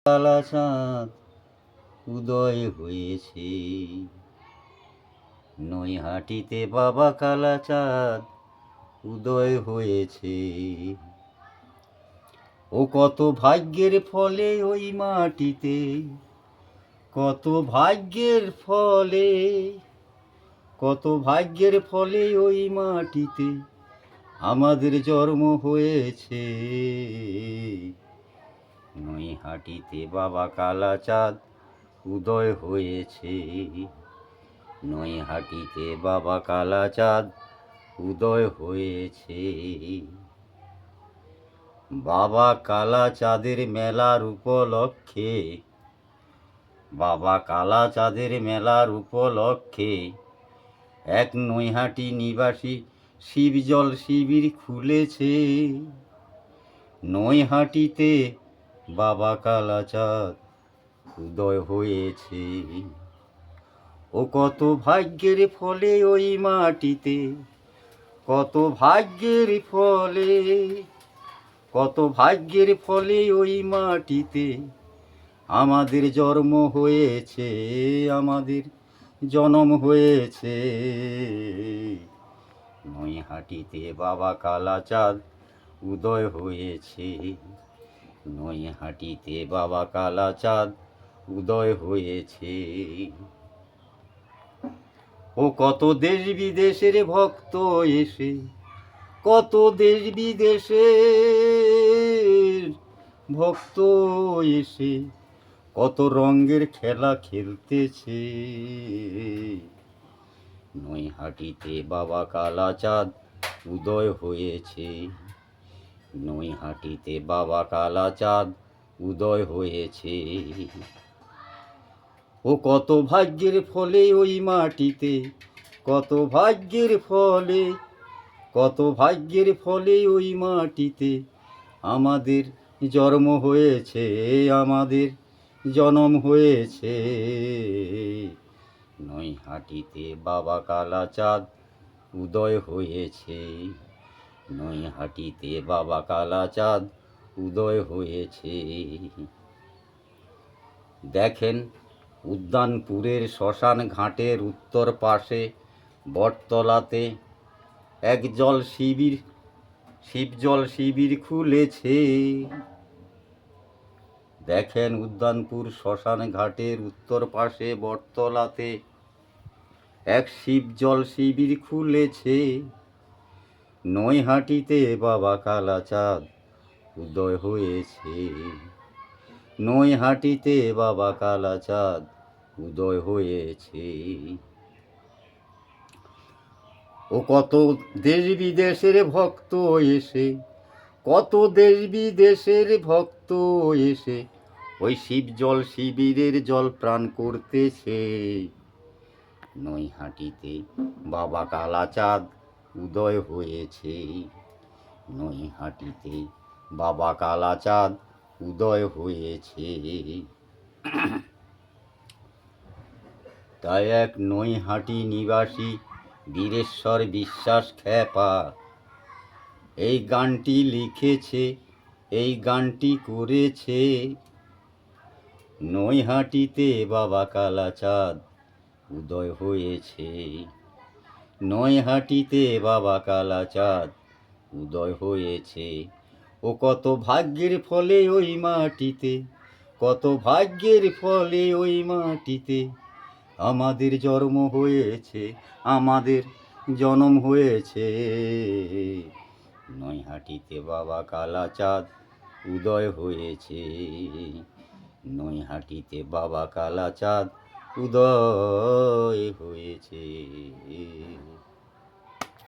কালা চাঁদ উদয় হয়েছে, নৈহাটিতে বাবা কালা চাঁদ উদয় হয়েছে। ও কত ভাগ্যের ফলে ওই মাটিতে, কত ভাগ্যের ফলে, কত ভাগ্যের ফলে ওই মাটিতে আমাদের জন্ম হয়েছে। নৈহাটিতে বাবা কালা চাঁদ উদয় হয়েছে, নৈহাটিতে বাবা কালা চাঁদ উদয় হয়েছে। বাবা কালা চাঁদের মেলার উপলক্ষে, বাবা কালা চাঁদের মেলার উপলক্ষে এক নৈহাটি নিবাসী শিবজল শিবির খুলেছে। নৈহাটিতে বাবা কালা চাঁদ উদয় হয়েছে। ও কত ভাগ্যের ফলে ওই মাটিতে, কত ভাগ্যের ফলে, কত ভাগ্যের ফলে ওই মাটিতে আমাদের জন্ম হয়েছে, আমাদের জনম হয়েছে। নৈহাটিতে বাবা কালা চাঁদ উদয় হয়েছে, নৈহাটিতে বাবা কালা চাঁদ উদয় হয়েছে। ও কত দেশ বিদেশের ভক্ত এসে, কত দেশ বিদেশের ভক্ত এসে কত রঙের খেলা খেলতেছে। নৈহাটিতে বাবা কালা চাঁদ উদয় হয়েছে, নৈহাটিতে বাবা কালা চাঁদ উদয় হয়েছে। ও কত ভাগ্যের ফলে ওই মাটিতে, কত ভাগ্যের ফলে, কত ভাগ্যের ফলে ওই মাটিতে আমাদের জন্ম হয়েছে, আমাদের জনম হয়েছে। নৈহাটিতে বাবা কালা চাঁদ উদয় হয়েছে, নৈহাটিতে বাবা কালা চাঁদ উদয় হয়েছে। দেখেন, উদ্যানপুরের শ্মশান ঘাটের উত্তর পাশে বটতলাতে এক জল শিবির, শিবজল শিবির খুলেছে। দেখেন, উদ্যানপুর শ্মশান ঘাটের উত্তর পাশে বটতলাতে এক শিবজল শিবির খুলেছে। নৈহাটিতে বাবা কালা চাঁদ উদয় হয়েছে, নৈহাটিতে বাবা কালা চাঁদ উদয় হয়েছে। ও কত দেশ বিদেশের ভক্ত এসে, কত দেশ বিদেশের ভক্ত এসে ওই শিবজল শিবিরের জল প্রাণ করতেছে। নৈহাটিতে বাবা কালা চাঁদ উদয় হয়েছে, নৈহাটিতে বাবা কালা চাঁদ উদয় হয়েছে। তাই এক নৈহাটি নিবাসী বীরেশ্বর বিশ্বাস খ্যাপা এই গানটি লিখেছে, এই গানটি করেছে। নৈহাটিতে বাবা কালা চাঁদ উদয় হয়েছে, নৈহাটিতে বাবা কালা চাঁদ উদয় হয়েছে। ও কত ভাগ্যের ফলে ওই মাটিতে, কত ভাগ্যের ফলে ওই মাটিতে আমাদের জন্ম হয়েছে, আমাদের জনম হয়েছে। নৈহাটিতে বাবা কালা চাঁদ উদয় হয়েছে, নৈহাটিতে বাবা কালা চাঁদ উদয় হয়েছে।